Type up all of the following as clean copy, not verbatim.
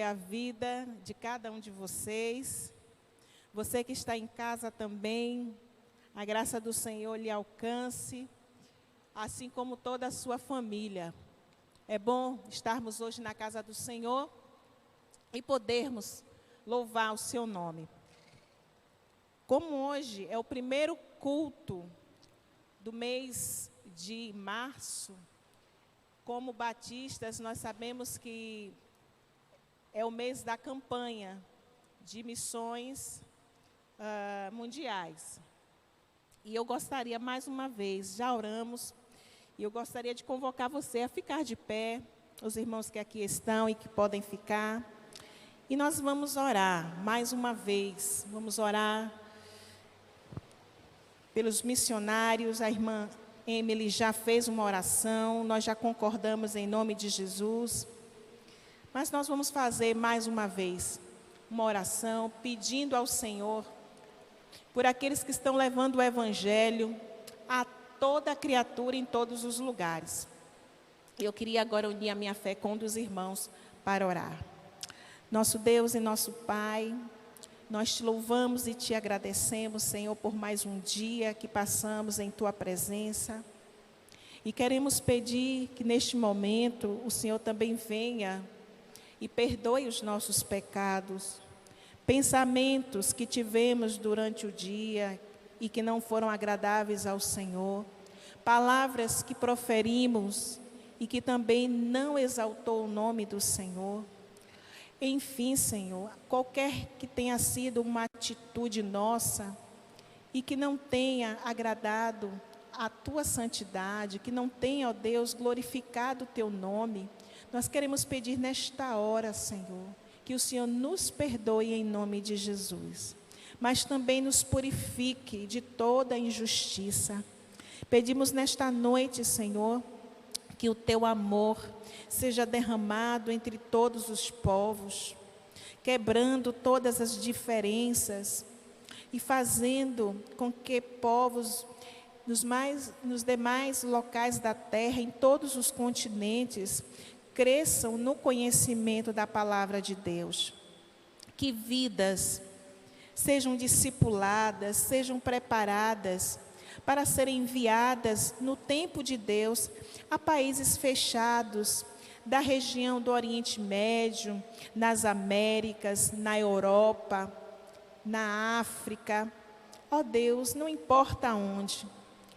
a vida de cada um de vocês. Você que está em casa também, a graça do Senhor lhe alcance, assim como toda a sua família. É bom estarmos hoje na casa do Senhor e podermos louvar o seu nome. Como hoje é o primeiro culto do mês de março, como batistas, nós sabemos que é o mês da campanha de missões mundiais. E eu gostaria, mais uma vez, já oramos, e eu gostaria de convocar você a ficar de pé, os irmãos que aqui estão e que podem ficar. E nós vamos orar, mais uma vez, vamos orar pelos missionários. A irmã Emily já fez uma oração, nós já concordamos em nome de Jesus. Mas nós vamos fazer mais uma vez uma oração, pedindo ao Senhor, por aqueles que estão levando o Evangelho a toda criatura em todos os lugares. Eu queria agora unir a minha fé com um dos irmãos para orar. Nosso Deus e nosso Pai, nós te louvamos e te agradecemos, Senhor, por mais um dia que passamos em Tua presença. E queremos pedir que neste momento o Senhor também venha e perdoe os nossos pecados, pensamentos que tivemos durante o dia e que não foram agradáveis ao Senhor, palavras que proferimos e que também não exaltou o nome do Senhor. Enfim, Senhor, qualquer que tenha sido uma atitude nossa e que não tenha agradado a Tua santidade, que não tenha, ó Deus, glorificado o Teu nome, nós queremos pedir nesta hora, Senhor, que o Senhor nos perdoe em nome de Jesus, mas também nos purifique de toda injustiça. Pedimos nesta noite, Senhor, que o Teu amor seja derramado entre todos os povos, quebrando todas as diferenças e fazendo com que povos nos demais locais da terra, em todos os continentes, cresçam no conhecimento da palavra de Deus. Que vidas sejam discipuladas, sejam preparadas para serem enviadas no tempo de Deus a países fechados da região do Oriente Médio, nas Américas, na Europa, na África. Ó Deus, não importa onde,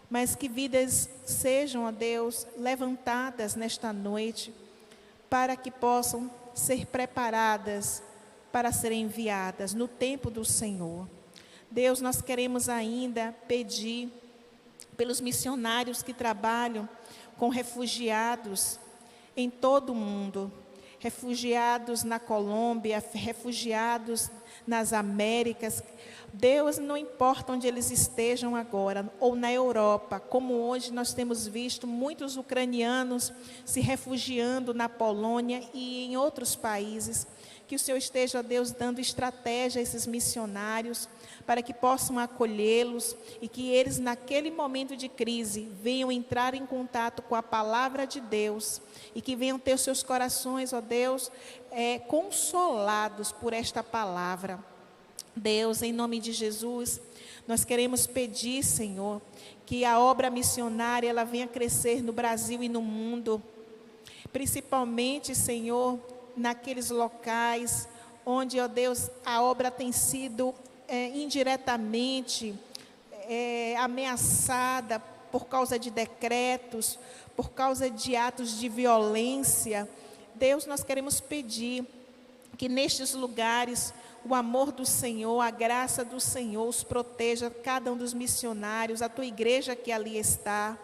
mas que vidas sejam, ó Deus, levantadas nesta noite, para que possam ser preparadas para serem enviadas no tempo do Senhor. Deus, nós queremos ainda pedir pelos missionários que trabalham com refugiados em todo o mundo, refugiados na Colômbia, refugiados nas Américas. Deus, não importa onde eles estejam agora, ou na Europa, como hoje nós temos visto muitos ucranianos se refugiando na Polônia e em outros países, que o Senhor esteja, Deus, dando estratégia a esses missionários, para que possam acolhê-los e que eles, naquele momento de crise, venham entrar em contato com a palavra de Deus e que venham ter os seus corações, ó Deus, consolados por esta palavra. Deus, em nome de Jesus, nós queremos pedir, Senhor, que a obra missionária ela venha crescer no Brasil e no mundo, principalmente, Senhor, naqueles locais onde, ó Deus, a obra tem sido indiretamente ameaçada por causa de decretos, por causa de atos de violência. Deus, nós queremos pedir que nestes lugares o amor do Senhor, a graça do Senhor os proteja, cada um dos missionários, a Tua igreja que ali está.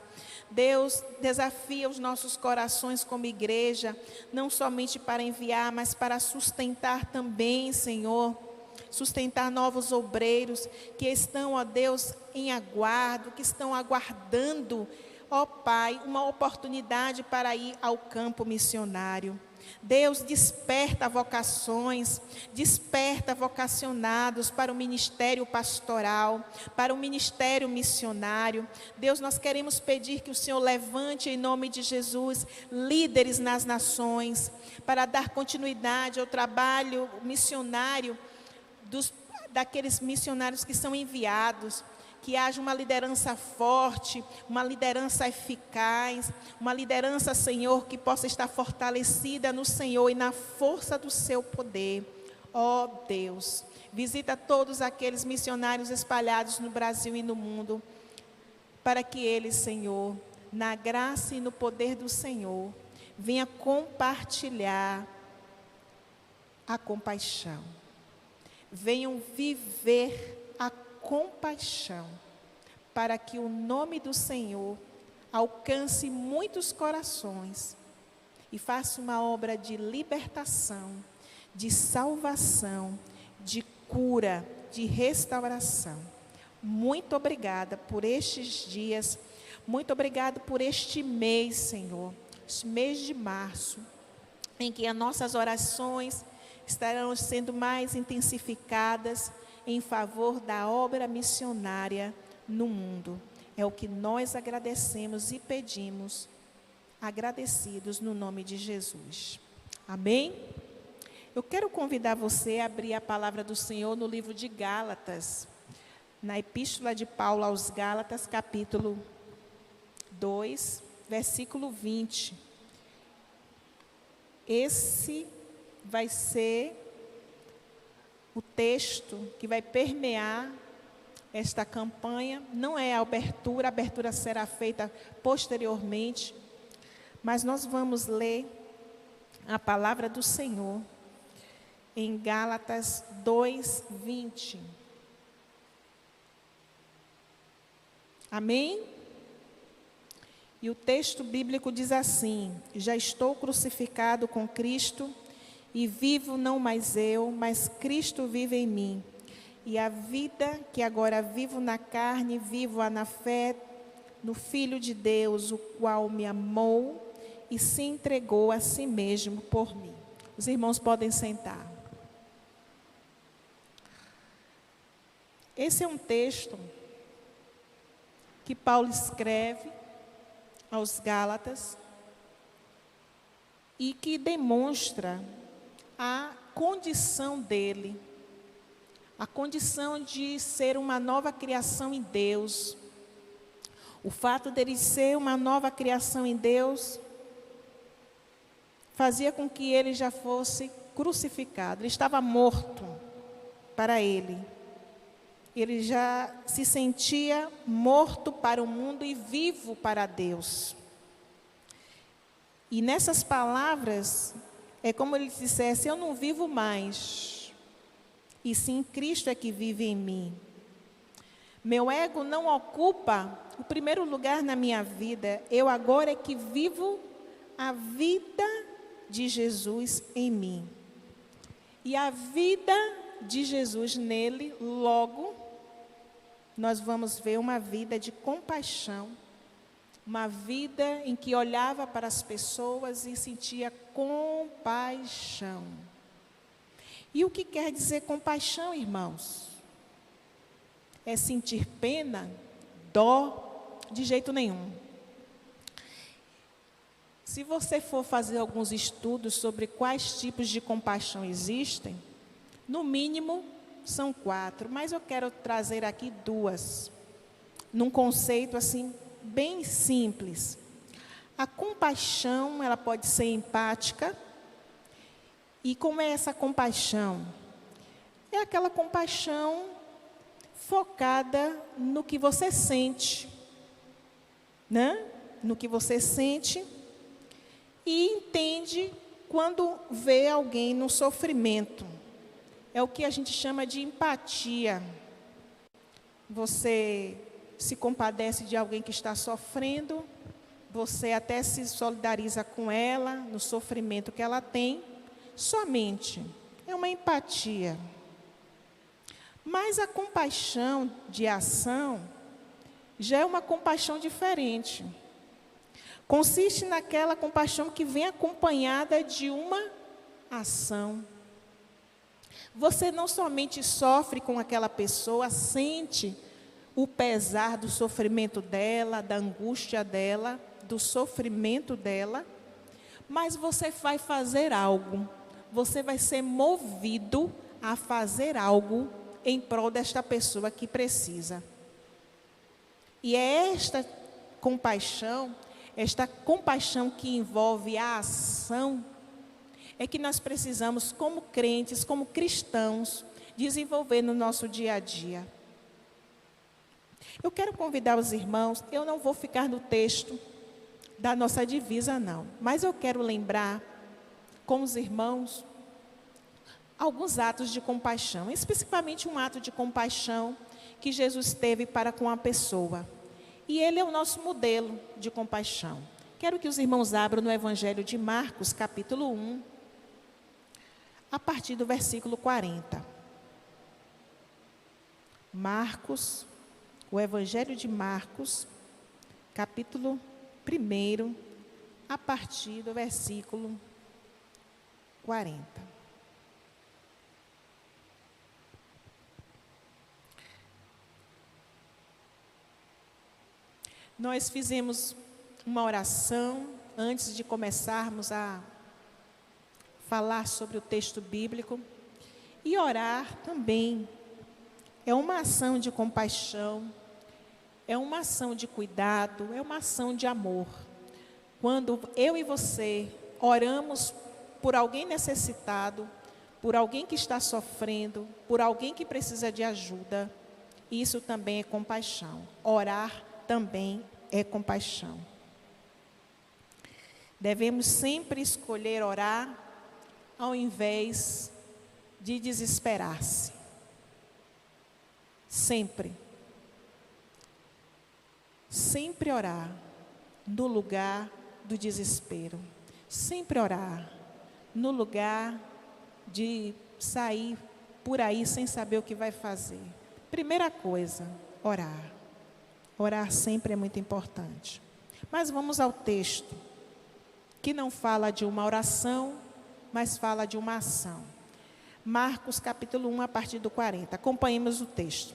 Deus, desafia os nossos corações como igreja, não somente para enviar, mas para sustentar também, Senhor, sustentar novos obreiros que estão, ó Deus, em aguardo, que estão aguardando, ó Pai, uma oportunidade para ir ao campo missionário. Deus, desperta vocações, desperta vocacionados para o ministério pastoral, para o ministério missionário. Deus, nós queremos pedir que o Senhor levante em nome de Jesus líderes nas nações, para dar continuidade ao trabalho missionário daqueles missionários que são enviados. Que haja uma liderança forte, uma liderança eficaz, uma liderança, Senhor, que possa estar fortalecida no Senhor e na força do seu poder. Ó Deus, visita todos aqueles missionários espalhados no Brasil e no mundo, para que eles, Senhor, na graça e no poder do Senhor, venha compartilhar a compaixão. Venham viver a compaixão, para que o nome do Senhor alcance muitos corações e faça uma obra de libertação, de salvação, de cura, de restauração. Muito obrigada por estes dias, muito obrigada por este mês, Senhor, este mês de março, em que as nossas orações estarão sendo mais intensificadas em favor da obra missionária no mundo. É o que nós agradecemos e pedimos, agradecidos no nome de Jesus. Amém? Eu quero convidar você a abrir a palavra do Senhor no livro de Gálatas, na Epístola de Paulo aos Gálatas, capítulo 2, versículo 20. Esse vai ser o texto que vai permear esta campanha. Não é a abertura será feita posteriormente, mas nós vamos ler a palavra do Senhor em Gálatas 2, 20. Amém? E o texto bíblico diz assim: já estou crucificado com Cristo, e vivo não mais eu, mas Cristo vive em mim. E a vida que agora vivo na carne, vivo-a na fé no Filho de Deus, o qual me amou e se entregou a si mesmo por mim. Os irmãos podem sentar. Esse é um texto que Paulo escreve aos Gálatas e que demonstra a condição dele, a condição de ser uma nova criação em Deus. O fato dele ser uma nova criação em Deus fazia com que ele já fosse crucificado. Ele estava morto para ele. Ele já se sentia morto para o mundo e vivo para Deus. E nessas palavras, é como ele dissesse: eu não vivo mais, e sim Cristo é que vive em mim. Meu ego não ocupa o primeiro lugar na minha vida. Eu agora é que vivo a vida de Jesus em mim. E a vida de Jesus nele, logo, nós vamos ver uma vida de compaixão, uma vida em que olhava para as pessoas e sentia compaixão. E o que quer dizer compaixão, irmãos? É sentir pena, dó? De jeito nenhum. Se você for fazer alguns estudos sobre quais tipos de compaixão existem, no mínimo são 4, mas eu quero trazer aqui 2, num conceito assim bem simples. A compaixão, ela pode ser empática. E como é essa compaixão? É aquela compaixão focada no que você sente, né? No que você sente e entende quando vê alguém no sofrimento. É o que a gente chama de empatia. Você se compadece de alguém que está sofrendo, você até se solidariza com ela no sofrimento que ela tem, somente. É uma empatia. Mas a compaixão de ação já é uma compaixão diferente. Consiste naquela compaixão que vem acompanhada de uma ação. Você não somente sofre com aquela pessoa, sente o pesar do sofrimento dela, da angústia dela, do sofrimento dela, mas você vai fazer algo, você vai ser movido a fazer algo em prol desta pessoa que precisa. E é esta compaixão que envolve a ação, é que nós precisamos, como crentes, como cristãos, desenvolver no nosso dia a dia. Eu quero convidar os irmãos, eu não vou ficar no texto da nossa divisa, não, mas eu quero lembrar com os irmãos alguns atos de compaixão, especificamente um ato de compaixão que Jesus teve para com a pessoa. E ele é o nosso modelo de compaixão. Quero que os irmãos abram no Evangelho de Marcos, capítulo 1, a partir do versículo 40. Marcos, o Evangelho de Marcos, capítulo 1, a partir do versículo 40. Nós fizemos uma oração antes de começarmos a falar sobre o texto bíblico. E orar também é uma ação de compaixão, é uma ação de cuidado, é uma ação de amor. Quando eu e você oramos por alguém necessitado, por alguém que está sofrendo, por alguém que precisa de ajuda, isso também é compaixão. Orar também é compaixão. Devemos sempre escolher orar ao invés de desesperar-se. Sempre. Sempre orar no lugar do desespero. Sempre orar no lugar de sair por aí sem saber o que vai fazer. Primeira coisa, orar. Orar sempre é muito importante. Mas vamos ao texto, que não fala de uma oração, mas fala de uma ação. Marcos capítulo 1, a partir do 40. Acompanhemos o texto.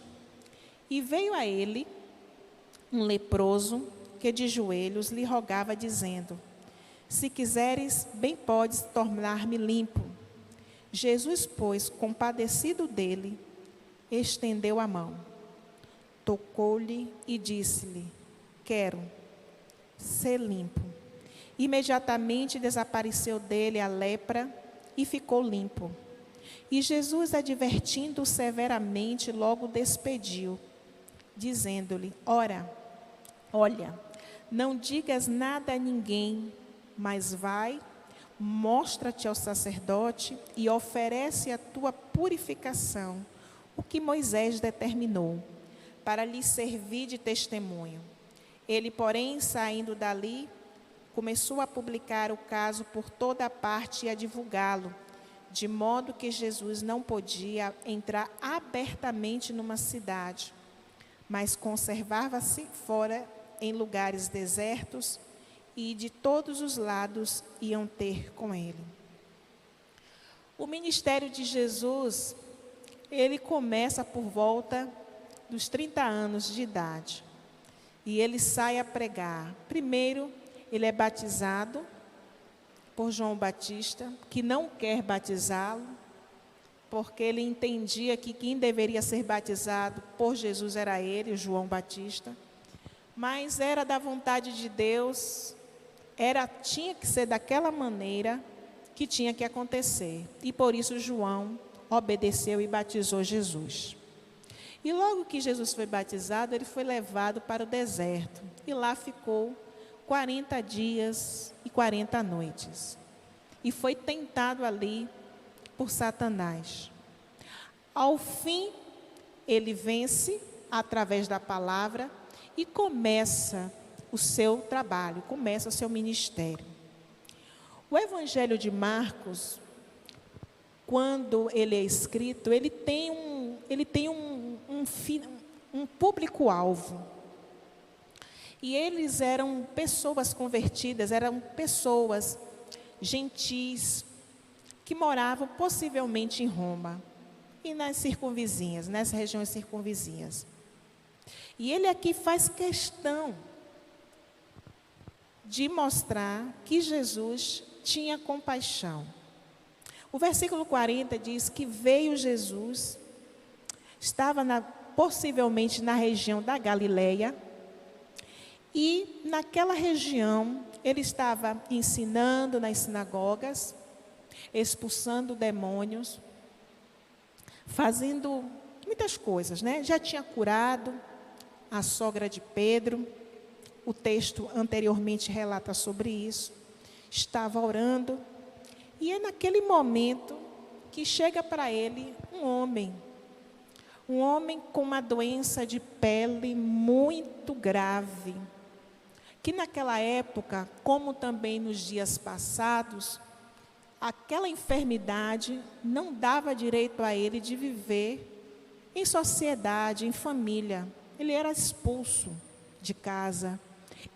E veio a ele um leproso que de joelhos lhe rogava, dizendo: se quiseres, bem podes tornar-me limpo. Jesus, pois, compadecido dele, estendeu a mão, tocou-lhe e disse-lhe: quero ser limpo. Imediatamente desapareceu dele a lepra e ficou limpo. E Jesus, advertindo-o severamente, logo despediu, dizendo-lhe: olha, não digas nada a ninguém, mas vai, mostra-te ao sacerdote e oferece a tua purificação, o que Moisés determinou, para lhe servir de testemunho. Ele, porém, saindo dali, começou a publicar o caso por toda a parte e a divulgá-lo, de modo que Jesus não podia entrar abertamente numa cidade, mas conservava-se fora em lugares desertos, e de todos os lados iam ter com ele. O ministério de Jesus, ele começa por volta dos 30 anos de idade, e ele sai a pregar. Primeiro, ele é batizado por João Batista, que não quer batizá-lo, porque ele entendia que quem deveria ser batizado por Jesus era ele, João Batista. Mas era da vontade de Deus, tinha que ser daquela maneira que tinha que acontecer. E por isso João obedeceu e batizou Jesus. E logo que Jesus foi batizado, ele foi levado para o deserto. E lá ficou 40 dias e 40 noites. E foi tentado ali por Satanás. Ao fim, ele vence através da palavra e começa o seu trabalho, começa o seu ministério. O Evangelho de Marcos, quando ele é escrito, ele tem um público-alvo. E eles eram pessoas convertidas, eram pessoas gentis, que moravam possivelmente em Roma e nas circunvizinhas, nas regiões circunvizinhas. E ele aqui faz questão de mostrar que Jesus tinha compaixão. O versículo 40 diz que veio Jesus, estava possivelmente na região da Galileia, e naquela região ele estava ensinando nas sinagogas, expulsando demônios, fazendo muitas coisas, né? Já tinha curado a sogra de Pedro, o texto anteriormente relata sobre isso, estava orando, e é naquele momento que chega para ele um homem com uma doença de pele muito grave, que naquela época, como também nos dias passados, aquela enfermidade não dava direito a ele de viver em sociedade, em família. Ele era expulso de casa,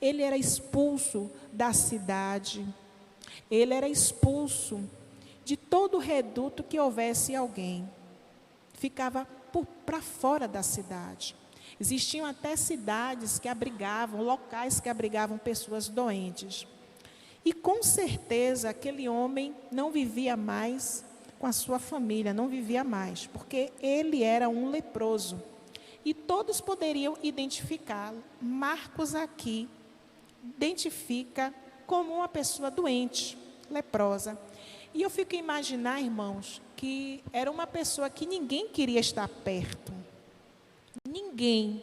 ele era expulso da cidade, ele era expulso de todo o reduto que houvesse alguém. Ficava para fora da cidade. Existiam até cidades que abrigavam, locais que abrigavam pessoas doentes. E com certeza aquele homem não vivia mais com a sua família, não vivia mais, porque ele era um leproso. E todos poderiam identificá-lo. Marcos aqui identifica como uma pessoa doente, leprosa. E eu fico a imaginar, irmãos, que era uma pessoa que ninguém queria estar perto. Ninguém.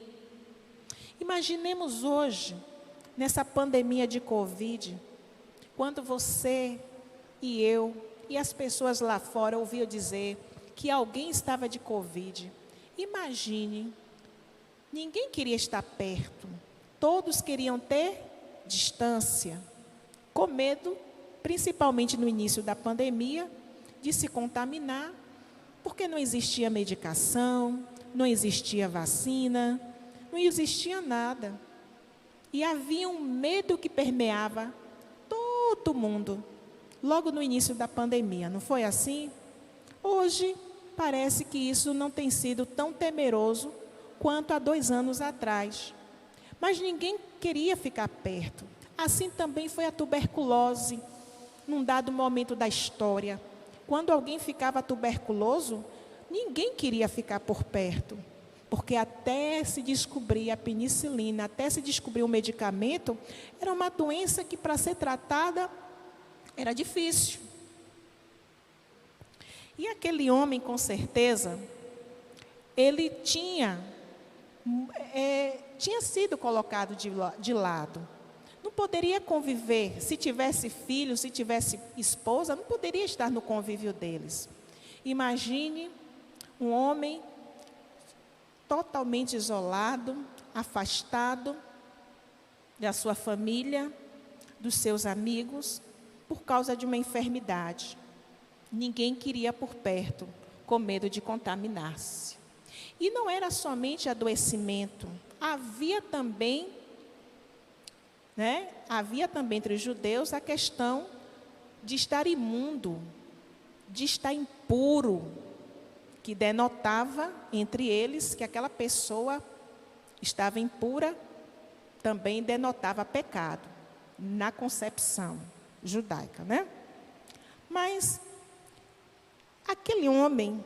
Imaginemos hoje, nessa pandemia de Covid, quando você e eu e as pessoas lá fora ouviam dizer que alguém estava de Covid. Imagine, ninguém queria estar perto. Todos queriam ter distância, com medo, principalmente no início da pandemia, de se contaminar, porque não existia medicação, não existia vacina, não existia nada. E havia um medo que permeava todo mundo, logo no início da pandemia, não foi assim? Hoje, parece que isso não tem sido tão temeroso quanto há 2 anos atrás. Mas ninguém queria ficar perto. Assim também foi a tuberculose, num dado momento da história. Quando alguém ficava tuberculoso, ninguém queria ficar por perto, porque até se descobrir a penicilina, até se descobrir o medicamento, era uma doença que para ser tratada era difícil. E aquele homem, com certeza, ele tinha sido colocado de lado. Não poderia conviver, se tivesse filho, se tivesse esposa, não poderia estar no convívio deles. Imagine um homem totalmente isolado, afastado da sua família, dos seus amigos, por causa de uma enfermidade. Ninguém queria por perto, com medo de contaminar-se. E não era somente adoecimento, havia também entre os judeus a questão de estar imundo, de estar impuro, que denotava entre eles que aquela pessoa estava impura, também denotava pecado, na concepção judaica, né? Mas aquele homem,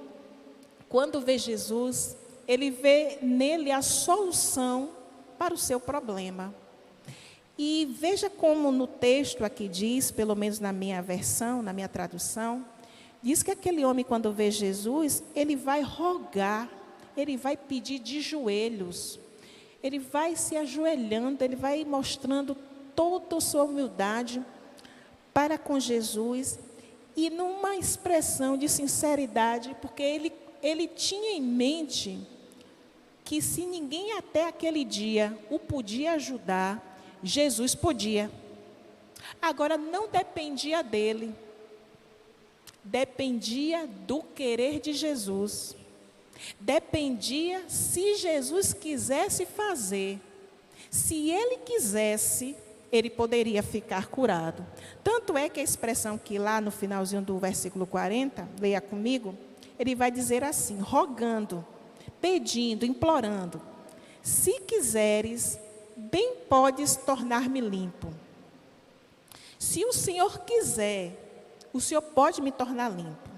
quando vê Jesus, ele vê nele a solução para o seu problema. E veja como no texto aqui diz, pelo menos na minha versão, na minha tradução, diz que aquele homem, quando vê Jesus, ele vai rogar, ele vai pedir de joelhos, ele vai se ajoelhando, ele vai mostrando toda a sua humildade para com Jesus, e numa expressão de sinceridade, porque ele tinha em mente que se ninguém até aquele dia o podia ajudar, Jesus podia. Agora, não dependia dele, dependia do querer de Jesus, dependia se Jesus quisesse fazer, Se ele quisesse, ele poderia ficar curado. Tanto é que a expressão que lá no finalzinho do versículo 40, leia comigo, ele vai dizer assim: rogando, pedindo, implorando: se quiseres, bem podes tornar-me limpo. Se o Senhor quiser, o Senhor pode me tornar limpo.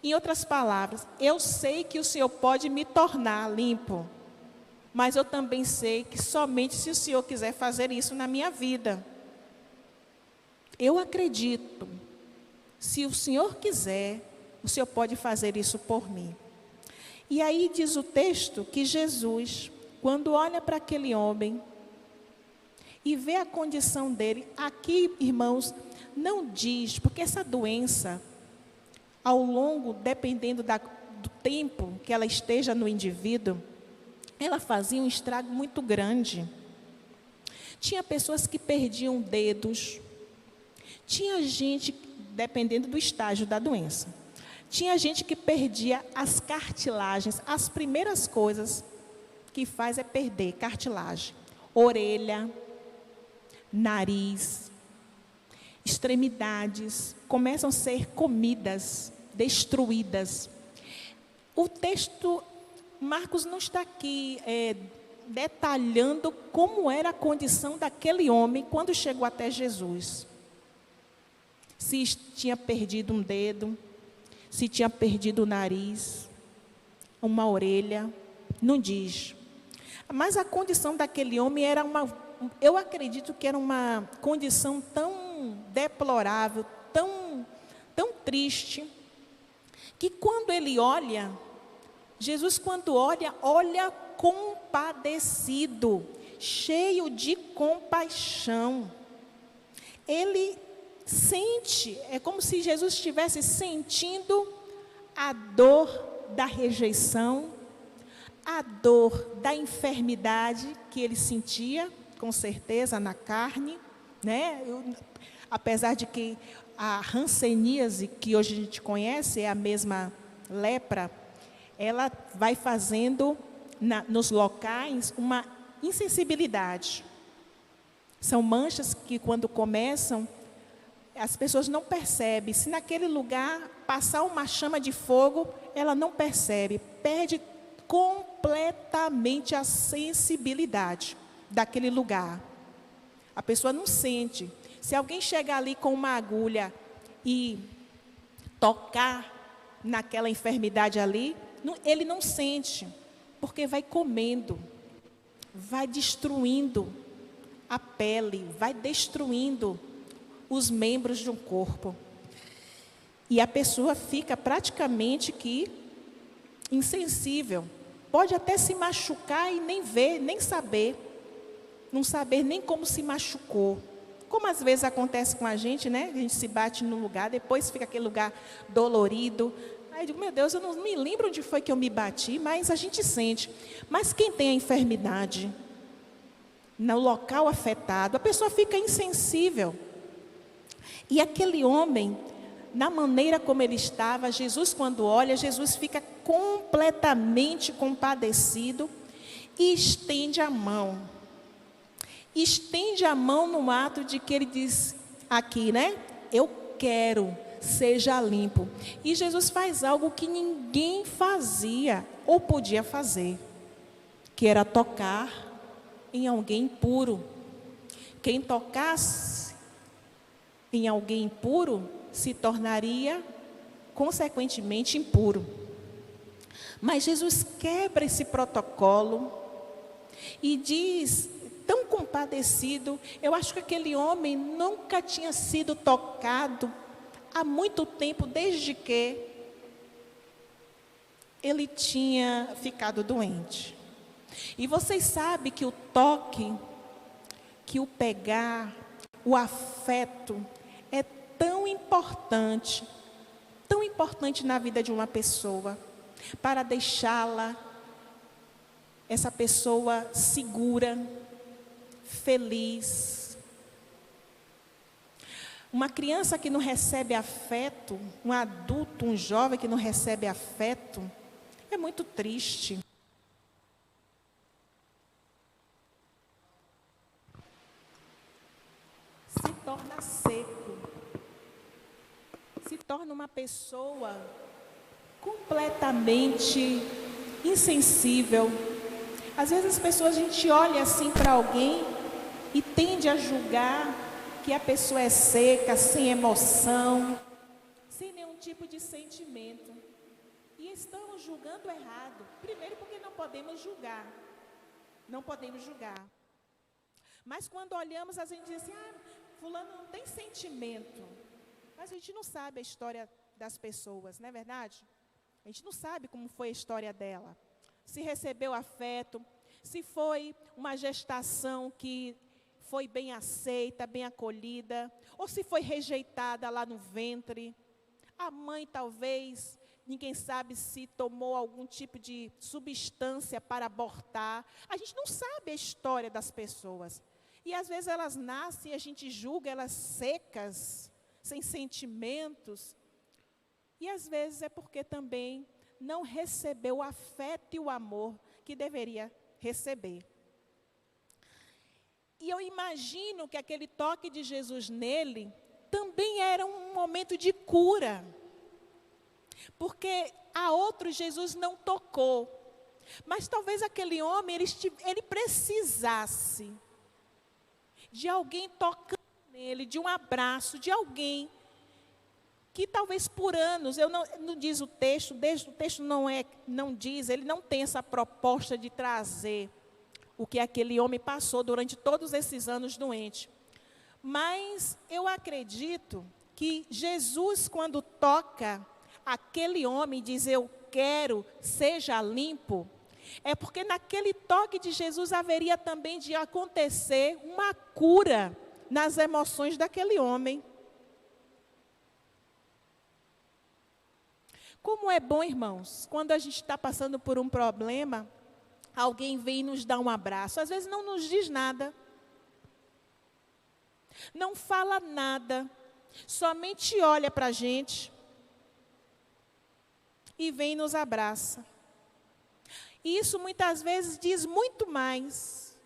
Em outras palavras, eu sei que o Senhor pode me tornar limpo, mas eu também sei que somente se o Senhor quiser fazer isso na minha vida. Eu acredito, se o Senhor quiser, o Senhor pode fazer isso por mim. E aí diz o texto que Jesus, quando olha para aquele homem e vê a condição dele, aqui, irmãos, não diz, porque essa doença, ao longo, dependendo do tempo que ela esteja no indivíduo, ela fazia um estrago muito grande. Tinha pessoas que perdiam dedos, tinha gente, dependendo do estágio da doença, tinha gente que perdia as cartilagens. As primeiras coisas que faz é perder cartilagem, orelha, nariz, extremidades, começam a ser comidas, destruídas. O texto, Marcos não está aqui detalhando como era a condição daquele homem quando chegou até Jesus. Se tinha perdido um dedo, se tinha perdido o nariz, uma orelha, não diz. Mas a condição daquele homem era eu acredito que era uma condição tão deplorável, tão triste, que quando ele olha, Jesus quando olha compadecido, cheio de compaixão. Ele sente, é como se Jesus estivesse sentindo a dor da rejeição, a dor da enfermidade que ele sentia, com certeza, na carne, né? Apesar de que a hanseníase, que hoje a gente conhece, é a mesma lepra, ela vai fazendo nos locais uma insensibilidade. São manchas que quando começam, as pessoas não percebem. Se naquele lugar passar uma chama de fogo, ela não percebe, perde completamente a sensibilidade daquele lugar. A pessoa não sente. Se alguém chegar ali com uma agulha e tocar naquela enfermidade ali, ele não sente, porque vai comendo, vai destruindo a pele, vai destruindo os membros de um corpo. E a pessoa fica praticamente que insensível. Pode até se machucar e nem ver, nem saber. Não saber nem como se machucou. Como às vezes acontece com a gente, né? A gente se bate num lugar, depois fica aquele lugar dolorido. Aí eu digo, meu Deus, eu não me lembro onde foi que eu me bati, mas a gente sente. Mas quem tem a enfermidade no local afetado, a pessoa fica insensível. E aquele homem, na maneira como ele estava, Jesus quando olha, Jesus fica completamente compadecido e estende a mão. Estende a mão no ato de que ele diz aqui, né? Eu quero, seja limpo. E Jesus faz algo que ninguém fazia ou podia fazer, que era tocar em alguém impuro. Quem tocasse em alguém impuro se tornaria, consequentemente, impuro. Mas Jesus quebra esse protocolo e diz, tão compadecido, eu acho que aquele homem nunca tinha sido tocado há muito tempo, desde que ele tinha ficado doente. E vocês sabem que o toque, que o pegar, o afeto, é tão importante na vida de uma pessoa, para deixá-la, essa pessoa segura, feliz. Uma criança que não recebe afeto, um adulto, um jovem que não recebe afeto, é muito triste. torna uma pessoa completamente insensível. Às vezes as pessoas, a gente olha assim para alguém e tende a julgar que a pessoa é seca, sem emoção, sem nenhum tipo de sentimento. E estamos julgando errado. Primeiro porque não podemos julgar. Não podemos julgar. Mas quando olhamos, a gente diz assim, fulano não tem sentimento. Mas a gente não sabe a história das pessoas, não é verdade? A gente não sabe como foi a história dela. Se recebeu afeto, se foi uma gestação que foi bem aceita, bem acolhida, ou se foi rejeitada lá no ventre. A mãe talvez, ninguém sabe se tomou algum tipo de substância para abortar. A gente não sabe a história das pessoas. E às vezes elas nascem e a gente julga elas secas, sem sentimentos. E às vezes é porque também não recebeu o afeto e o amor que deveria receber. E eu imagino que aquele toque de Jesus nele também era um momento de cura. Porque a outro Jesus não tocou. Mas talvez aquele homem, ele precisasse de alguém tocando nele, de um abraço, de alguém que talvez por anos, não diz o texto, o texto não diz, ele não tem essa proposta de trazer o que aquele homem passou durante todos esses anos doente. Mas eu acredito que Jesus, quando toca aquele homem e diz, eu quero, seja limpo, é porque naquele toque de Jesus haveria também de acontecer uma cura nas emoções daquele homem. Como é bom, irmãos, quando a gente está passando por um problema, alguém vem e nos dá um abraço. Às vezes não nos diz nada, não fala nada, somente olha para a gente e vem e nos abraça. E isso muitas vezes diz muito mais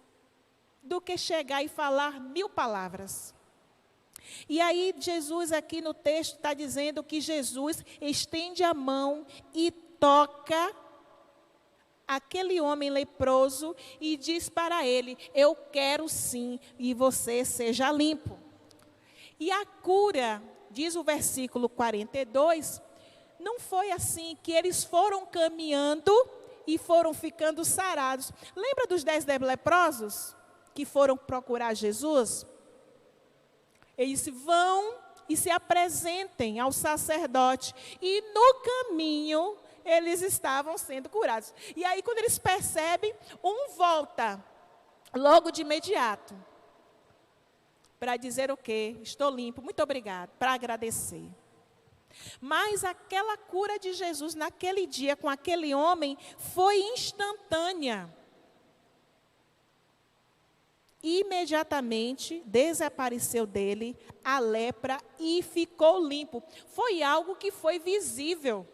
do que chegar e falar 1000 palavras. E aí Jesus aqui no texto está dizendo que Jesus estende a mão e toca aquele homem leproso e diz para ele, eu quero sim, e você seja limpo. E a cura, diz o versículo 42, não foi assim que eles foram caminhando e foram ficando sarados. Lembra dos 10 leprosos que foram procurar Jesus? Eles vão e se apresentem ao sacerdote. E no caminho, eles estavam sendo curados. E aí, quando eles percebem, um volta logo de imediato. Para dizer o quê? Estou limpo, muito obrigado, para agradecer. Mas aquela cura de Jesus naquele dia com aquele homem foi instantânea. Imediatamente desapareceu dele a lepra e ficou limpo. Foi algo que foi visível,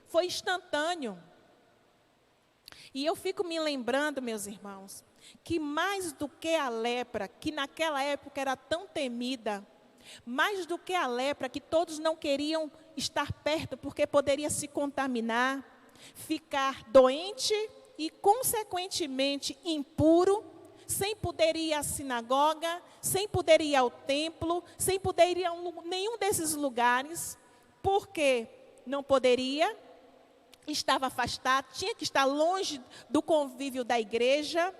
foi instantâneo. E eu fico me lembrando, meus irmãos, que mais do que a lepra, que naquela época era tão temida, mais do que a lepra, que todos não queriam estar perto, porque poderia se contaminar, ficar doente e, consequentemente, impuro, sem poder ir à sinagoga, sem poder ir ao templo, sem poder ir a nenhum desses lugares, porque não poderia, estava afastado, tinha que estar longe do convívio da igreja.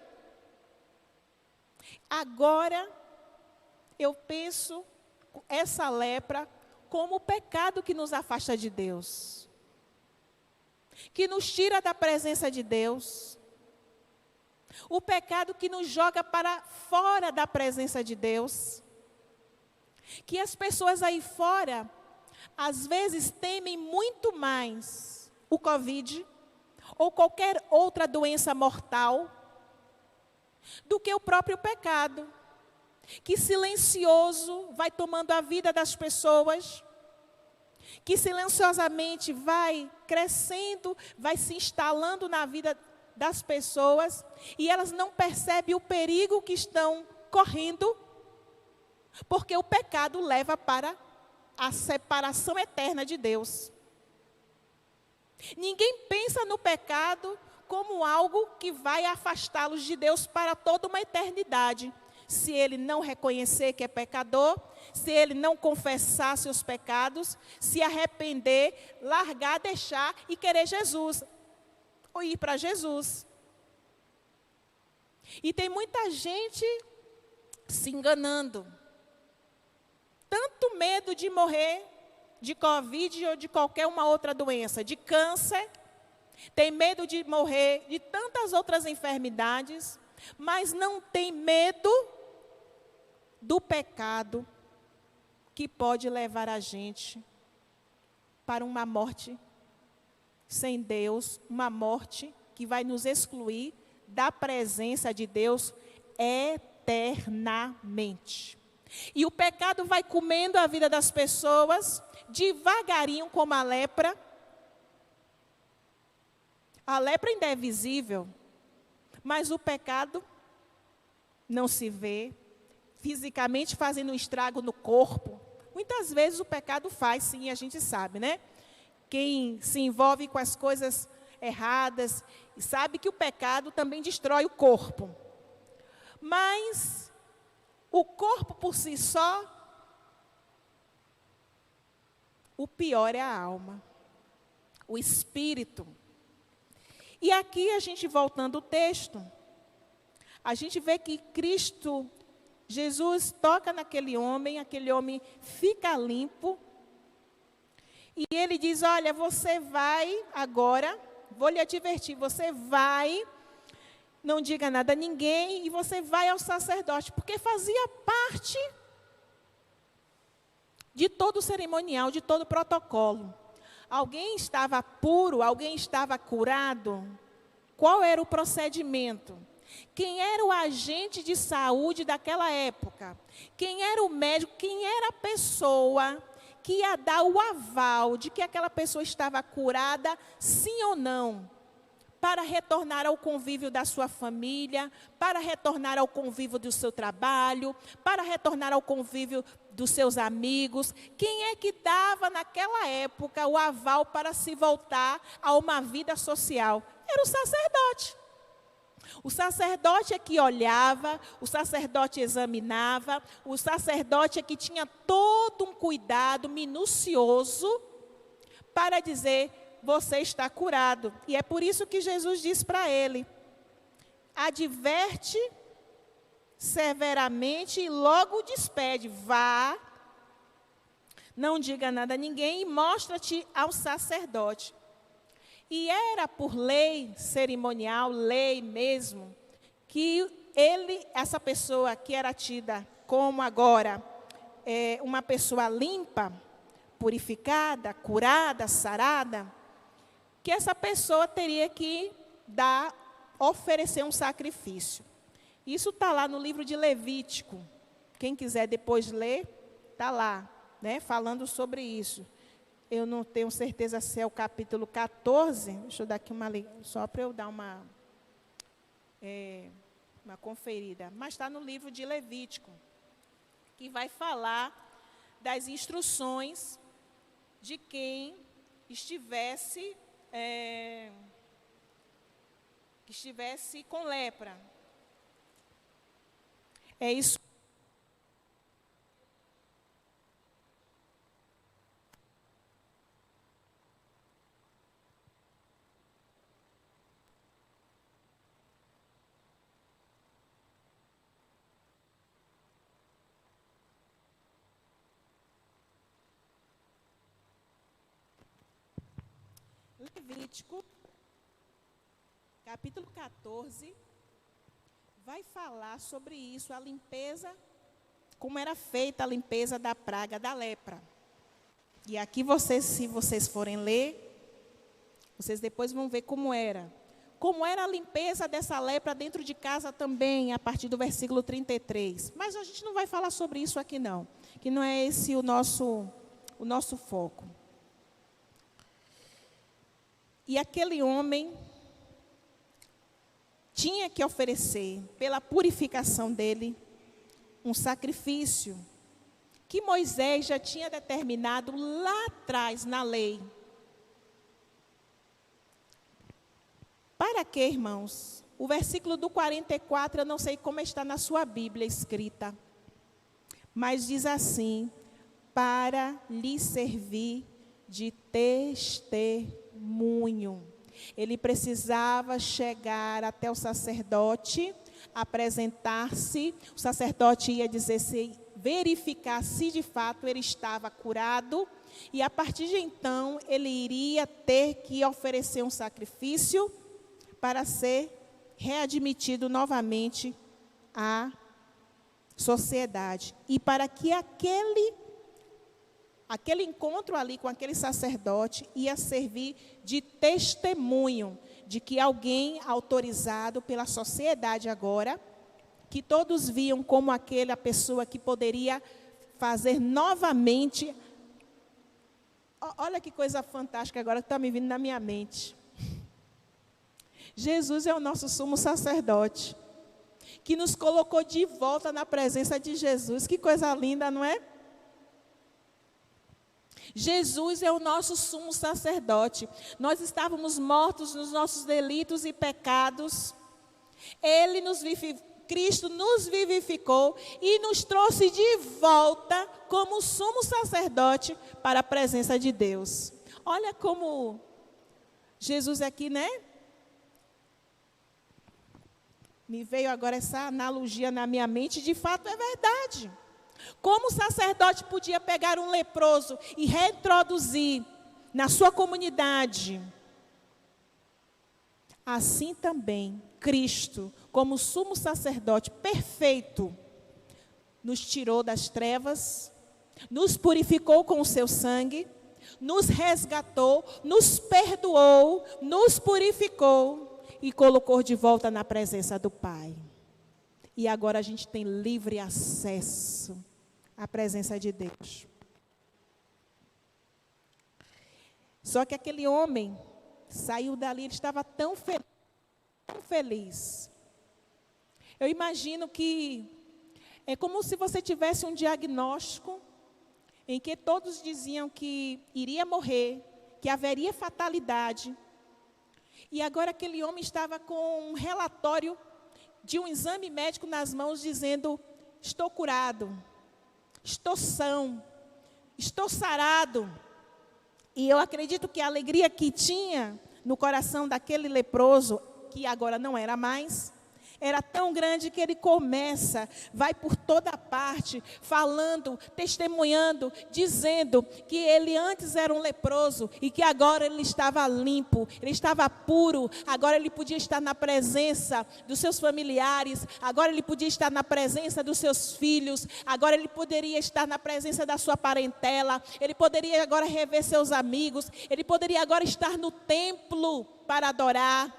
Agora, eu penso essa lepra como o pecado que nos afasta de Deus, que nos tira da presença de Deus, o pecado que nos joga para fora da presença de Deus, que as pessoas aí fora, às vezes temem muito mais o Covid, ou qualquer outra doença mortal, do que o próprio pecado, que silencioso vai tomando a vida das pessoas, que silenciosamente vai crescendo, vai se instalando na vida das pessoas, e elas não percebem o perigo que estão correndo, porque o pecado leva para a separação eterna de Deus. Ninguém pensa no pecado como algo que vai afastá-los de Deus para toda uma eternidade. Se ele não reconhecer que é pecador, se ele não confessar seus pecados, se arrepender, largar, deixar e querer Jesus, ou ir para Jesus. E tem muita gente se enganando. Tanto medo de morrer de Covid ou de qualquer uma outra doença, de câncer, tem medo de morrer de tantas outras enfermidades, mas não tem medo do pecado que pode levar a gente para uma morte sem Deus, uma morte que vai nos excluir da presença de Deus eternamente. E o pecado vai comendo a vida das pessoas, devagarinho, como a lepra. A lepra ainda é visível, mas o pecado não se vê, fisicamente fazendo um estrago no corpo. Muitas vezes o pecado faz, sim, a gente sabe, né? Quem se envolve com as coisas erradas, sabe que o pecado também destrói o corpo. Mas o corpo por si só, o pior é a alma, o espírito. E aqui a gente, voltando ao texto, a gente vê que Cristo, Jesus toca naquele homem, aquele homem fica limpo. E ele diz, olha, você vai agora, vou lhe advertir, você vai, não diga nada a ninguém, e você vai ao sacerdote, porque fazia parte de todo o cerimonial, de todo o protocolo. Alguém estava puro, alguém estava curado? Qual era o procedimento? Quem era o agente de saúde daquela época? Quem era o médico? Quem era a pessoa que ia dar o aval de que aquela pessoa estava curada, sim ou não? Para retornar ao convívio da sua família, para retornar ao convívio do seu trabalho, para retornar ao convívio dos seus amigos. Quem é que dava naquela época o aval para se voltar a uma vida social? Era o sacerdote. O sacerdote é que olhava, o sacerdote examinava, o sacerdote é que tinha todo um cuidado minucioso para dizer, você está curado. E é por isso que Jesus diz para ele, adverte severamente e logo despede, vá, não diga nada a ninguém e mostra-te ao sacerdote. E era por lei cerimonial, lei mesmo, que essa pessoa que era tida como agora uma pessoa limpa, purificada, curada, sarada, que essa pessoa teria que oferecer um sacrifício. Isso está lá no livro de Levítico. Quem quiser depois ler, está lá, né, falando sobre isso. Eu não tenho certeza se é o capítulo 14. Deixa eu dar aqui só para eu dar uma conferida. Mas está no livro de Levítico, que vai falar das instruções de quem estivesse com lepra. É isso. Levítico, capítulo 14, vai falar sobre isso, a limpeza, como era feita a limpeza da praga da lepra. E aqui se vocês forem ler, vocês depois vão ver como era. Como era a limpeza dessa lepra dentro de casa também, a partir do versículo 33. Mas a gente não vai falar sobre isso aqui não, que não é esse o nosso foco. E aquele homem tinha que oferecer, pela purificação dele, um sacrifício. que Moisés já tinha determinado lá atrás na lei. Para quê, irmãos? O versículo do 44, eu não sei como está na sua Bíblia escrita, mas diz assim: para lhe servir de testemunho. Ele precisava chegar até o sacerdote, apresentar-se. O sacerdote ia dizer se verificar se de fato ele estava curado, e a partir de então ele iria ter que oferecer um sacrifício para ser readmitido novamente à sociedade. E para que aquele encontro ali com aquele sacerdote ia servir de testemunho de que alguém autorizado pela sociedade agora, que todos viam como aquela pessoa que poderia fazer novamente. Olha que coisa fantástica agora que está me vindo na minha mente. Jesus é o nosso sumo sacerdote, que nos colocou de volta na presença de Jesus. Que coisa linda, não é? Jesus é o nosso sumo sacerdote. Nós estávamos mortos nos nossos delitos e pecados. Cristo nos vivificou e nos trouxe de volta como sumo sacerdote para a presença de Deus. Olha como Jesus aqui, né? Me veio agora essa analogia na minha mente, de fato é verdade. Como o sacerdote podia pegar um leproso e reintroduzir na sua comunidade, assim também Cristo, como sumo sacerdote perfeito, nos tirou das trevas, nos purificou com o seu sangue, nos resgatou, nos perdoou, nos purificou e colocou de volta na presença do Pai. E agora a gente tem livre acesso à presença de Deus. Só que aquele homem saiu dali, ele estava tão feliz. Eu imagino que é como se você tivesse um diagnóstico em que todos diziam que iria morrer, que haveria fatalidade. E agora aquele homem estava com um relatório de um exame médico nas mãos, dizendo: estou curado, estou são, estou sarado. E eu acredito que a alegria que tinha no coração daquele leproso, que agora não era mais, era tão grande que ele vai por toda parte, falando, testemunhando, dizendo que ele antes era um leproso e que agora ele estava limpo, ele estava puro, agora ele podia estar na presença dos seus familiares, agora ele podia estar na presença dos seus filhos, agora ele poderia estar na presença da sua parentela, ele poderia agora rever seus amigos, ele poderia agora estar no templo para adorar.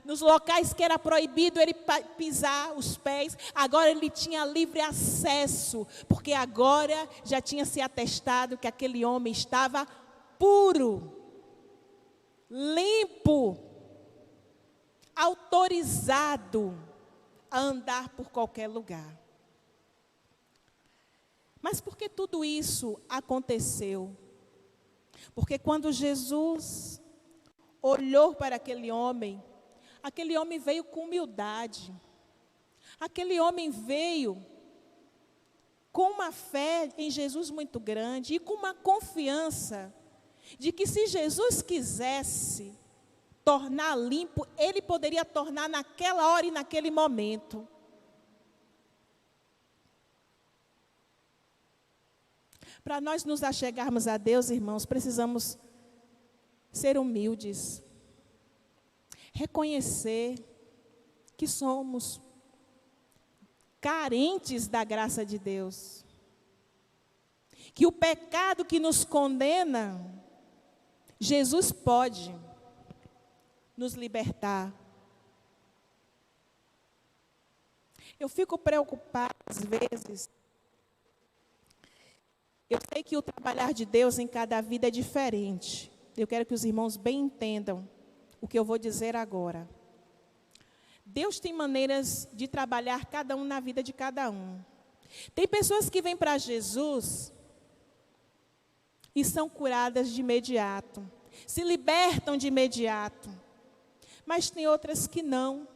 Nos locais que era proibido ele pisar os pés, agora ele tinha livre acesso, porque agora já tinha se atestado que aquele homem estava puro, limpo, autorizado a andar por qualquer lugar. Mas por que tudo isso aconteceu? Porque quando Jesus olhou para aquele homem veio com humildade. Aquele homem veio com uma fé em Jesus muito grande e com uma confiança de que se Jesus quisesse tornar limpo, ele poderia tornar naquela hora e naquele momento. Para nós nos achegarmos a Deus, irmãos, precisamos ser humildes. Reconhecer que somos carentes da graça de Deus. Que o pecado que nos condena, Jesus pode nos libertar. Eu fico preocupada às vezes. Eu sei que o trabalhar de Deus em cada vida é diferente. Eu quero que os irmãos bem entendam o que eu vou dizer agora. Deus tem maneiras de trabalhar cada um na vida de cada um. Tem pessoas que vêm para Jesus e são curadas de imediato, se libertam de imediato. Mas tem outras que não.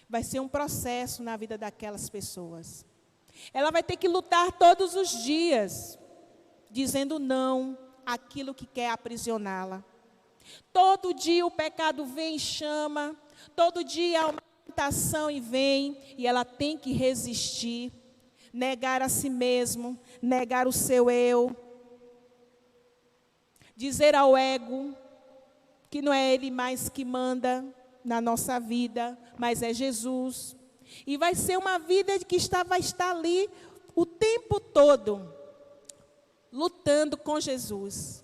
Vai ser um processo na vida daquelas pessoas. Ela vai ter que lutar todos os dias, dizendo não àquilo que quer aprisioná-la. Todo dia o pecado vem e chama, todo dia há uma tentação e vem, e ela tem que resistir, negar a si mesmo, negar o seu eu, dizer ao ego que não é ele mais que manda na nossa vida, mas é Jesus. E vai ser uma vida que vai estar ali o tempo todo, lutando com Jesus.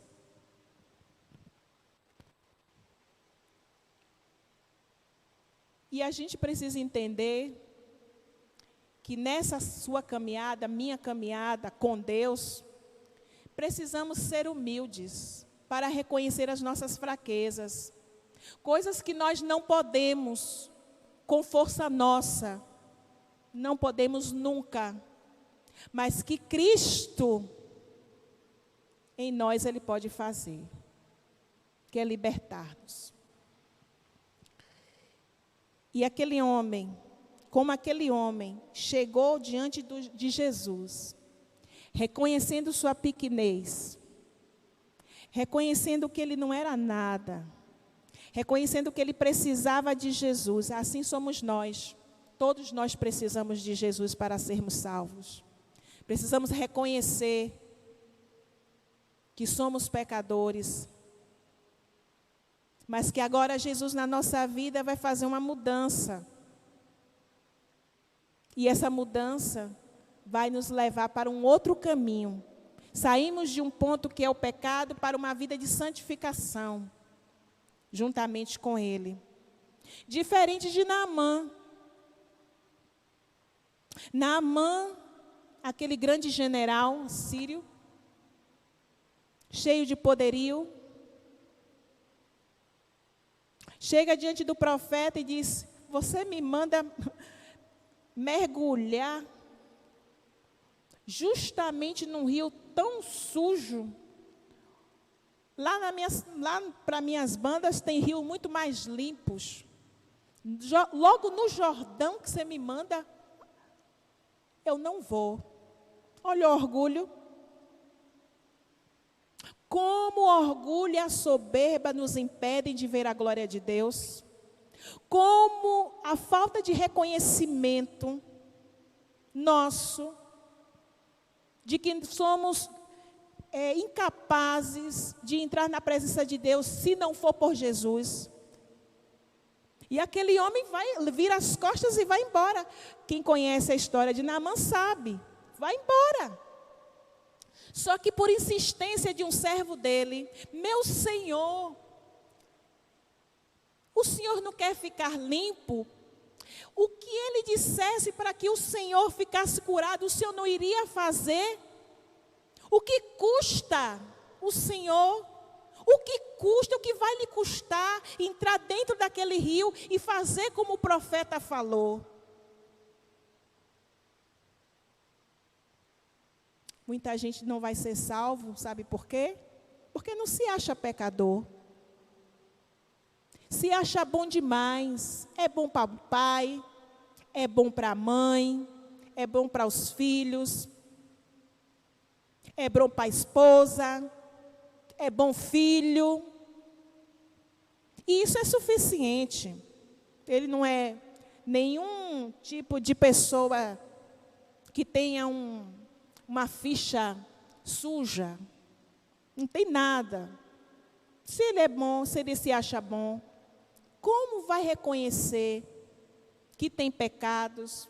E a gente precisa entender que nessa sua caminhada, minha caminhada com Deus, precisamos ser humildes para reconhecer as nossas fraquezas. Coisas que nós não podemos, com força nossa, não podemos nunca, mas que Cristo, em nós, Ele pode fazer, que é libertar-nos. E aquele homem, como aquele homem, chegou diante de Jesus, reconhecendo sua pequenez, reconhecendo que ele não era nada, reconhecendo que ele precisava de Jesus. Assim somos nós. Todos nós precisamos de Jesus para sermos salvos. Precisamos reconhecer que somos pecadores, mas que agora Jesus na nossa vida vai fazer uma mudança. E essa mudança vai nos levar para um outro caminho. Saímos de um ponto que é o pecado para uma vida de santificação, juntamente com Ele. Diferente de Naamã. Naamã, aquele grande general sírio, cheio de poderio, chega diante do profeta e diz: você me manda mergulhar justamente num rio tão sujo. Lá para minhas bandas tem rios muito mais limpos. Logo no Jordão que você me manda, eu não vou. Olha o orgulho. Como o orgulho e a soberba nos impedem de ver a glória de Deus. Como a falta de reconhecimento nosso, de que somos incapazes de entrar na presença de Deus se não for por Jesus. E aquele homem vira as costas e vai embora. Quem conhece a história de Naamã sabe, vai embora. Só que por insistência de um servo dele: meu Senhor, o Senhor não quer ficar limpo? O que ele dissesse para que o Senhor ficasse curado, o Senhor não iria fazer? O que custa o Senhor? O que custa, o que vai lhe custar entrar dentro daquele rio e fazer como o profeta falou? Muita gente não vai ser salvo, sabe por quê? Porque não se acha pecador. Se acha bom demais. É bom para o pai, é bom para a mãe, é bom para os filhos, é bom para a esposa, é bom filho. E isso é suficiente. Ele não é nenhum tipo de pessoa que tenha uma ficha suja. Não tem nada. Se ele é bom, se ele se acha bom, como vai reconhecer que tem pecados,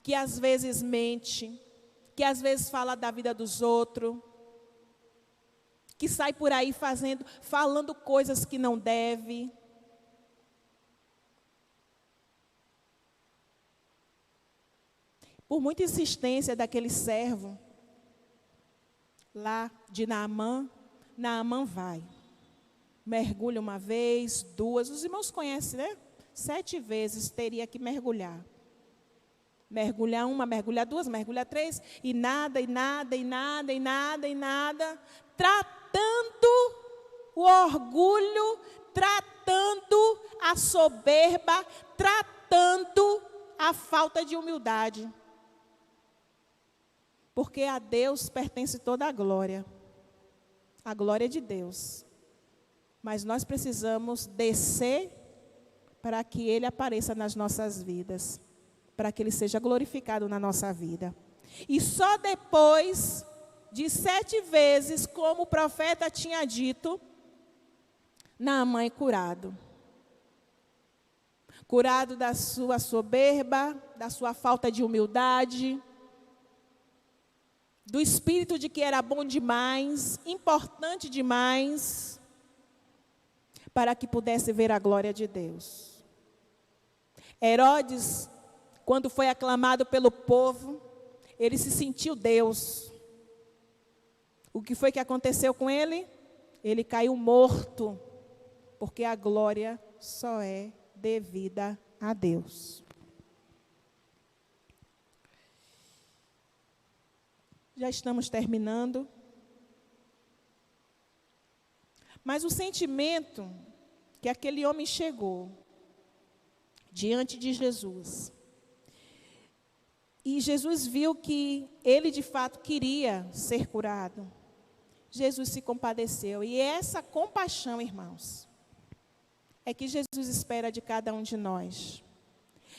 que às vezes mente, que às vezes fala da vida dos outros, que sai por aí falando coisas que não deve? Por muita insistência daquele servo lá de Naamã, Naamã vai. Mergulha uma vez, duas, os irmãos conhecem, né? 7 vezes teria que mergulhar. Mergulha uma, mergulha duas, mergulha três, e nada, e nada, e nada, e nada, e nada. Tratando o orgulho, tratando a soberba, tratando a falta de humildade. Porque a Deus pertence toda a glória de Deus. Mas nós precisamos descer para que Ele apareça nas nossas vidas, para que Ele seja glorificado na nossa vida. E só depois de 7 vezes, como o profeta tinha dito, Naamã é curado. Curado da sua soberba, da sua falta de humildade, do espírito de que era bom demais, importante demais, para que pudesse ver a glória de Deus. Herodes, quando foi aclamado pelo povo, ele se sentiu Deus. O que foi que aconteceu com ele? Ele caiu morto, porque a glória só é devida a Deus. Já estamos terminando. Mas o sentimento que aquele homem chegou diante de Jesus, e Jesus viu que ele de fato queria ser curado, Jesus se compadeceu. E essa compaixão, irmãos, é que Jesus espera de cada um de nós.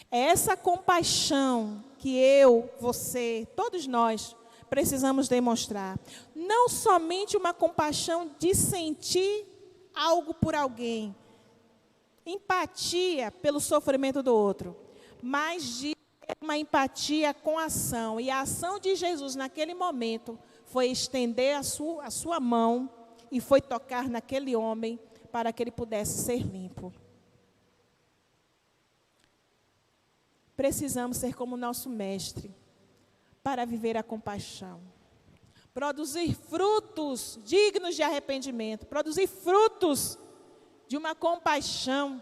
É essa compaixão que eu, você, todos nós precisamos demonstrar. Não somente uma compaixão de sentir algo por alguém, empatia pelo sofrimento do outro, mas de uma empatia com ação. E a ação de Jesus naquele momento foi estender a sua mão e foi tocar naquele homem para que ele pudesse ser limpo. Precisamos ser como nosso mestre para viver a compaixão. Produzir frutos dignos de arrependimento, produzir frutos de uma compaixão.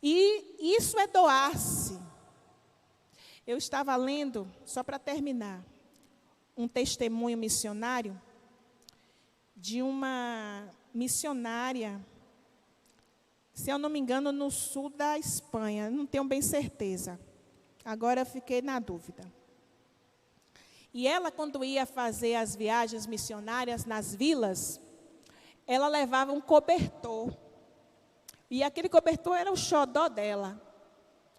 E isso é doar-se. Eu estava lendo, só para terminar, um testemunho missionário de uma missionária, se eu não me engano, no sul da Espanha, não tenho bem certeza. Agora fiquei na dúvida. E ela, quando ia fazer as viagens missionárias nas vilas, ela levava um cobertor. E aquele cobertor era o xodó dela.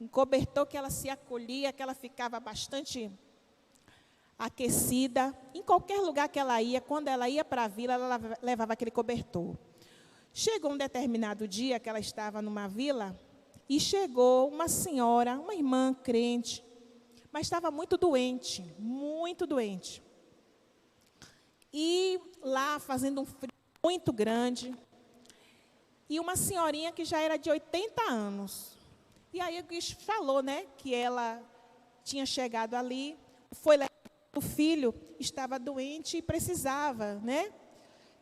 Um cobertor que ela se acolhia, que ela ficava bastante aquecida. Em qualquer lugar que ela ia, quando ela ia para a vila, ela levava aquele cobertor. Chegou um determinado dia que ela estava numa vila, e chegou uma senhora, uma irmã crente, mas estava muito doente, muito doente. E lá fazendo um frio muito grande, e uma senhorinha que já era de 80 anos. E aí falou, né, que ela tinha chegado ali, foi levar o filho, estava doente e precisava, né,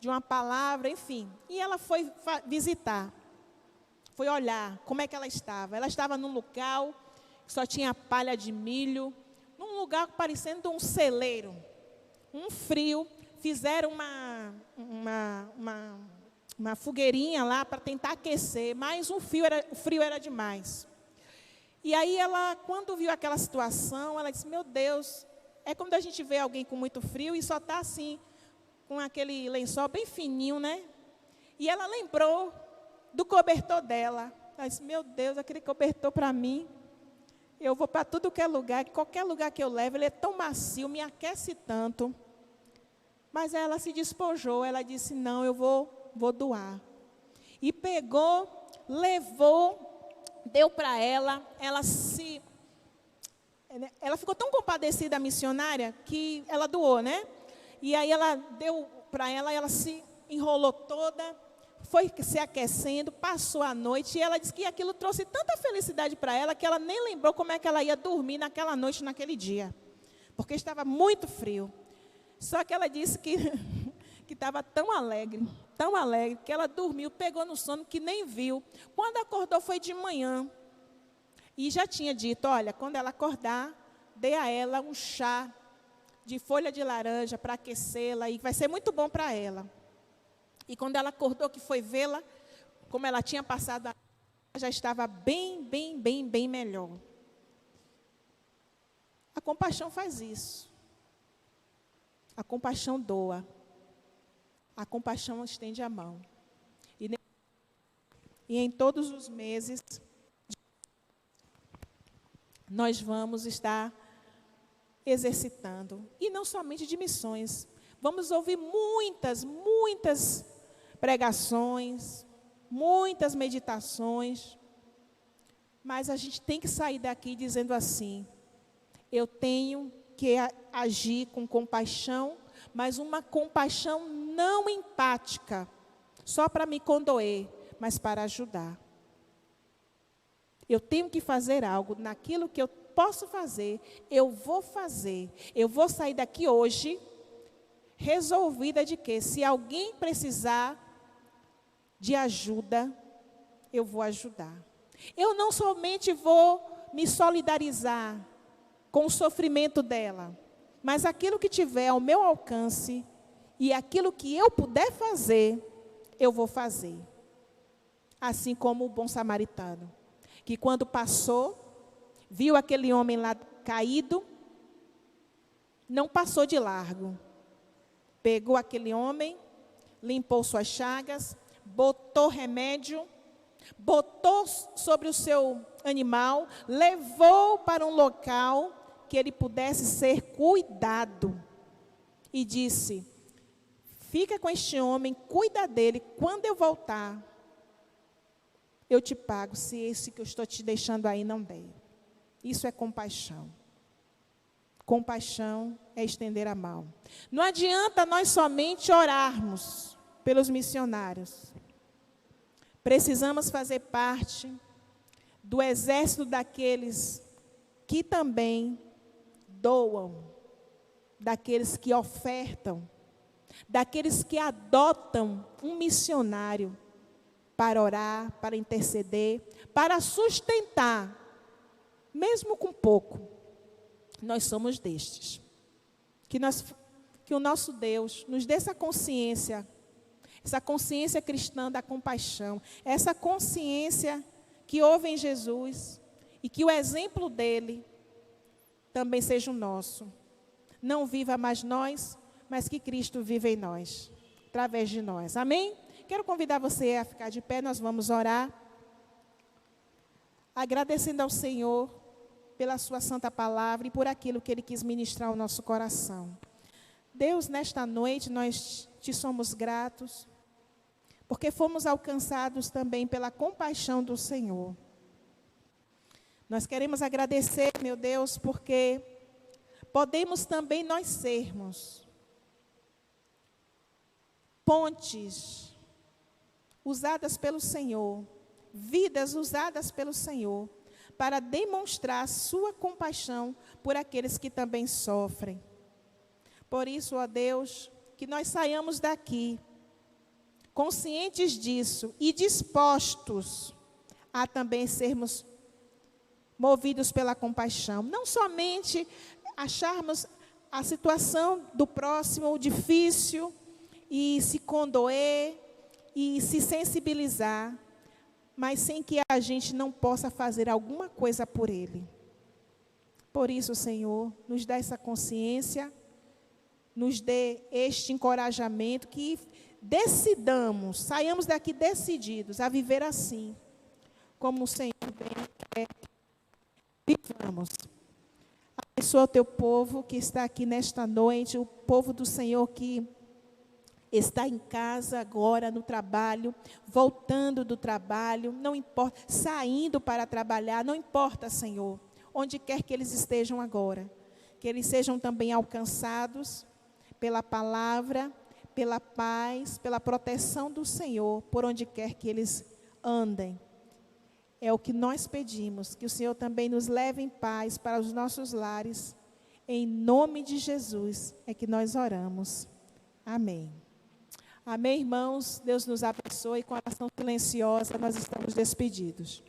de uma palavra, enfim. E ela foi visitar, foi olhar como é que ela estava. Ela estava num local que só tinha palha de milho, num lugar parecendo um celeiro, um frio. Fizeram uma fogueirinha lá para tentar aquecer, mas o frio era demais. E aí ela, quando viu aquela situação, ela disse: meu Deus, é quando a gente vê alguém com muito frio e só está assim, com aquele lençol bem fininho, né? E ela lembrou do cobertor dela. Ela disse: meu Deus, aquele cobertor para mim, eu vou para tudo que é lugar, qualquer lugar que eu levo, ele é tão macio, me aquece tanto. Mas ela se despojou, ela disse: não, eu vou doar. E pegou, levou, deu para ela, ela ficou tão compadecida, a missionária, que ela doou, né? E aí ela deu para ela, ela se enrolou toda, foi se aquecendo, passou a noite, e ela disse que aquilo trouxe tanta felicidade para ela, que ela nem lembrou como é que ela ia dormir naquela noite, naquele dia, porque estava muito frio. Só que ela disse que estava tão alegre, que ela dormiu, pegou no sono que nem viu. Quando acordou foi de manhã. E já tinha dito, olha, quando ela acordar, dê a ela um chá de folha de laranja para aquecê-la e vai ser muito bom para ela. E quando ela acordou, que foi vê-la, como ela tinha passado, já estava bem melhor. A compaixão faz isso. A compaixão doa. A compaixão estende a mão. E em todos os meses, nós vamos estar exercitando. E não somente de missões. Vamos ouvir muitas pregações, muitas meditações. Mas a gente tem que sair daqui dizendo assim, eu tenho que agir com compaixão, mas uma compaixão não empática, só para me condoer, mas para ajudar. Eu tenho que fazer algo, naquilo que eu posso fazer, eu vou fazer. Eu vou sair daqui hoje resolvida de que, se alguém precisar de ajuda, eu vou ajudar. Eu não somente vou me solidarizar com o sofrimento dela, mas aquilo que tiver ao meu alcance e aquilo que eu puder fazer, eu vou fazer. Assim como o bom samaritano, que quando passou, viu aquele homem lá caído, não passou de largo. Pegou aquele homem, limpou suas chagas, botou remédio, botou sobre o seu animal, levou para um local que ele pudesse ser cuidado. E disse, fica com este homem, cuida dele, quando eu voltar, eu te pago, se esse que eu estou te deixando aí não der. Isso é compaixão. Compaixão é estender a mão. Não adianta nós somente orarmos pelos missionários. Precisamos fazer parte do exército daqueles que também doam, daqueles que ofertam, daqueles que adotam um missionário para orar, para interceder, para sustentar, mesmo com pouco. Nós somos destes. Que o nosso Deus nos dê essa consciência cristã da compaixão, essa consciência que houve em Jesus e que o exemplo dele também seja o nosso. Não viva mais nós, mas que Cristo viva em nós, através de nós. Amém? Quero convidar você a ficar de pé, nós vamos orar, agradecendo ao Senhor pela sua santa palavra e por aquilo que Ele quis ministrar ao nosso coração. Deus, nesta noite, nós te somos gratos, porque fomos alcançados também pela compaixão do Senhor. Nós queremos agradecer, meu Deus, porque podemos também nós sermos pontes usadas pelo Senhor, vidas usadas pelo Senhor, para demonstrar sua compaixão por aqueles que também sofrem. Por isso, ó Deus, que nós saiamos daqui conscientes disso e dispostos a também sermos movidos pela compaixão. Não somente acharmos a situação do próximo difícil e se condoer e se sensibilizar, mas sem que a gente não possa fazer alguma coisa por ele. Por isso, Senhor, nos dá essa consciência, nos dê este encorajamento, que decidamos, saiamos daqui decididos a viver assim, como o Senhor bem quer que vivamos. Abençoa o teu povo que está aqui nesta noite, o povo do Senhor que está em casa agora, no trabalho, voltando do trabalho, não importa, saindo para trabalhar, não importa, Senhor, onde quer que eles estejam agora, que eles sejam também alcançados pela palavra, pela paz, pela proteção do Senhor, por onde quer que eles andem. É o que nós pedimos, que o Senhor também nos leve em paz para os nossos lares. Em nome de Jesus é que nós oramos. Amém. Amém, irmãos? Deus nos abençoe. Com a oração silenciosa, nós estamos despedidos.